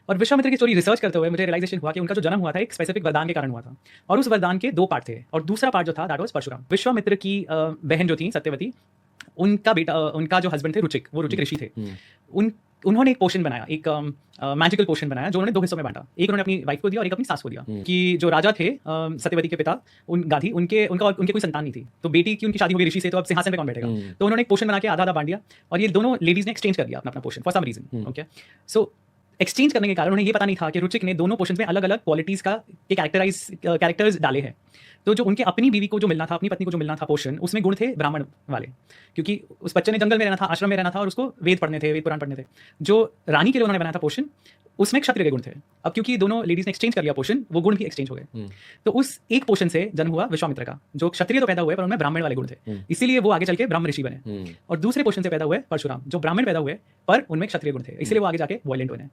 और विश्वामित्र की story research करते हुए मुझे रियलाइजेशन हुआ कि उनका जो जन्म हुआ था एक स्पेसिफिक वरदान के कारण हुआ था, और उस वरदान के 2 पार्ट थे, और दूसरा पार्ट जो था दैट वाज परशुराम। विश्वामित्र की बहन जो थी सत्यवती, उनका बेटा, उनका जो हस्बैंड थे रुचिक, वो रुचिक ऋषि थे। उन्होंने एक पोशन बनाया, एक मैजिकल पोशन बनाया, जो उन्होंने 2 हिस्सों में बांटा। एक उन्होंने अपनी वाइफ को दिया और एक अपनी सास को दिया। कि जो राजा थे सत्यवती के पिता गांधी, उनके कोई संतान नहीं थी, तो बेटी की उनकी शादी हो गई ऋषि से, तो अब सिंहासन पे कौन बैठेगा? तो उन्होंने एक पोशन बना के आधा आधा बांट दिया, और ये दोनों लेडीज ने एक्सचेंज कर दिया अपना अपना portion for some reason. Okay, so exchange करने के कारण उन्हें ये पता नहीं था कि रुचिक ने दोनों पोर्शंस में अलग अलग क्वालिटीज के कैरेक्टर्स डाले हैं। तो जो उनके अपनी बीवी को जो मिलना था, अपनी पत्नी को जो मिलना था पोर्शन, उसमें गुण थे ब्राह्मण वाले, क्योंकि उस बच्चे ने जंगल में रहना था, आश्रम में रहना था, और उसको वेद पढ़ने थे, वेद पुराण पढ़ने थे। जो रानी के लिए उन्होंने बनाया था पोर्शन, उसमें क्षत्रिय के गुण थे। अब क्योंकि दोनों लेडीज ने एक्सचेंज कर लिया पोर्शन, वो गुण भी एक्सचेंज हो गए। तो उस एक पोर्शन से जन्म हुआ विश्वामित्र का, जो क्षत्रिय तो पैदा हुए पर उनमें ब्राह्मण वाले गुण थे, इसीलिए वो आगे चल के ब्रह्म ऋषि बने। और दूसरे पोर्शन से पैदा हुए परशुराम, जो ब्राह्मण पैदा हुए पर उनमें क्षत्रिय गुण थे, इसलिए वो आगे जाके वॉयलेंट बने।